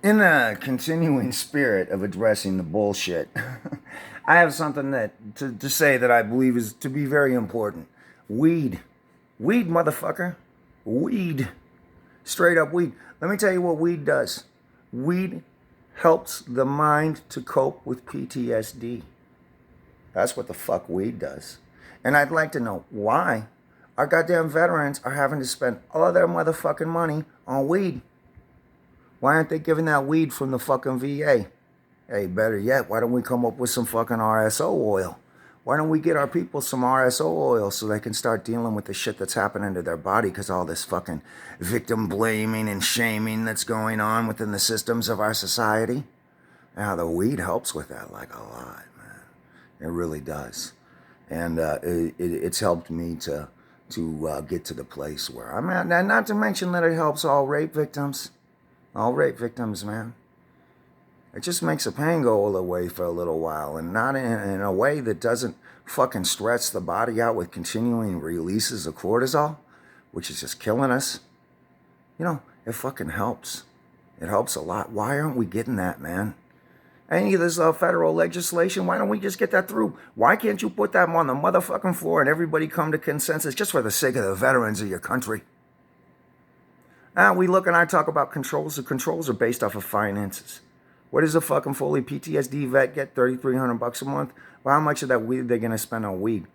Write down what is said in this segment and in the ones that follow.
In the continuing spirit of addressing the bullshit, I have something to say that I believe is to be very important. Weed. Weed, motherfucker. Weed. Straight up weed. Let me tell you what weed does. Weed helps the mind to cope with PTSD. That's what the fuck weed does. And I'd like to know why our goddamn veterans are having to spend all their motherfucking money on weed. Why aren't they giving that weed from the fucking VA? Hey, better yet, why don't we come up with some fucking RSO oil? Why don't we get our people some RSO oil so they can start dealing with the shit that's happening to their body because all this fucking victim blaming and shaming that's going on within the systems of our society? Now, the weed helps with that like a lot, man. It really does. And it's helped me to get to the place where I'm at. And not to mention that it helps all rape victims. All rape victims, man. It just makes the pain go away for a little while, and not in a way that doesn't fucking stretch the body out with continuing releases of cortisol, which is just killing us. You know, it fucking helps. It helps a lot. Why aren't we getting that, man? Any of this federal legislation, why don't we just get that through? Why can't you put that on the motherfucking floor and everybody come to consensus just for the sake of the veterans of your country? Now we look and I talk about controls. The controls are based off of finances. What does a fucking fully PTSD vet get? $3,300 a month? Well, how much of that weed are they gonna spend on weed?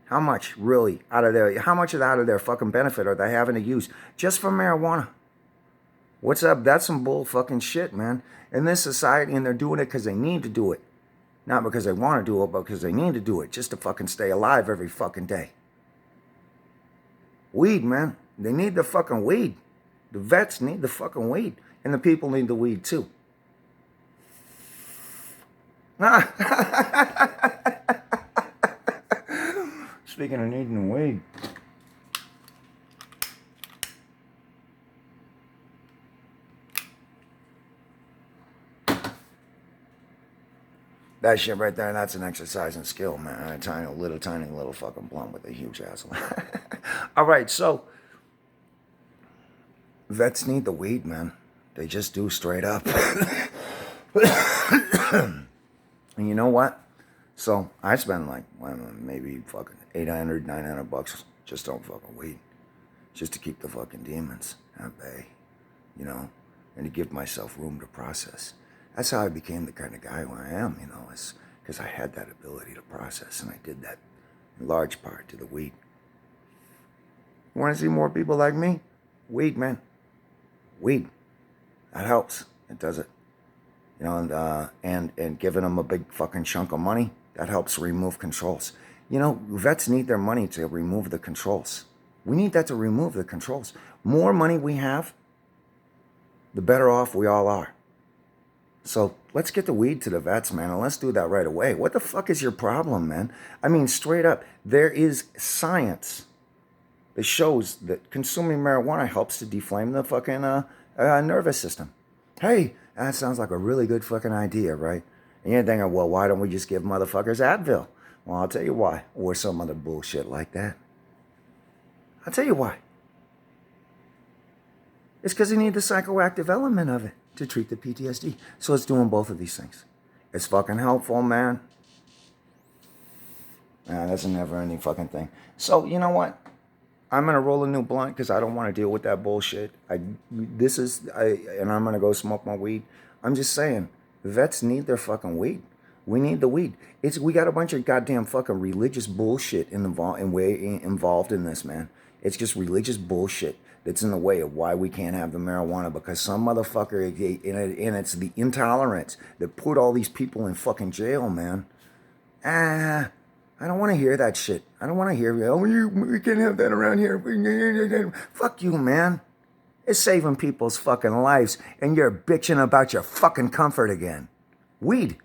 How much, really, how much of that out of their fucking benefit are they having to use just for marijuana? What's up? That's some bull fucking shit, man. In this society, and they're doing it because they need to do it. Not because they want to do it, but because they need to do it just to fucking stay alive every fucking day. Weed, man. They need the fucking weed. The vets need the fucking weed. And the people need the weed too. Speaking of needing the weed. That shit right there, that's an exercise in skill, man. A tiny little fucking blunt with a huge asshole. All right, so vets need the weed, man. They just do, straight up. And you know what? So I spend like, well, maybe fucking $800, $900 just on fucking weed. Just to keep the fucking demons at bay, you know, and to give myself room to process. That's how I became the kind of guy who I am, you know, is because I had that ability to process, and I did that in large part to the weed. You want to see more people like me? Weed, man. Weed. That helps. It does it. You know, and giving them a big fucking chunk of money, that helps remove controls. You know, vets need their money to remove the controls. We need that to remove the controls. More money we have, the better off we all are. So let's get the weed to the vets, man, and let's do that right away. What the fuck is your problem, man? I mean, straight up, there is science that shows that consuming marijuana helps to deflame the fucking nervous system. Hey, that sounds like a really good fucking idea, right? And you're thinking, well, why don't we just give motherfuckers Advil? Well, I'll tell you why. Or some other bullshit like that. I'll tell you why. It's because you need the psychoactive element of it to treat the PTSD. So it's doing both of these things. It's fucking helpful, man. That's a never-ending fucking thing. So, you know what? I'm going to roll a new blunt because I don't want to deal with that bullshit. And I'm going to go smoke my weed. I'm just saying, vets need their fucking weed. We need the weed. We got a bunch of goddamn fucking religious bullshit involved in this, man. It's just religious bullshit that's in the way of why we can't have the marijuana, because some motherfucker, and it's the intolerance that put all these people in fucking jail, man. I don't want to hear that shit. I don't want to hear, we can't have that around here. Fuck you, man. It's saving people's fucking lives, and you're bitching about your fucking comfort again. Weed.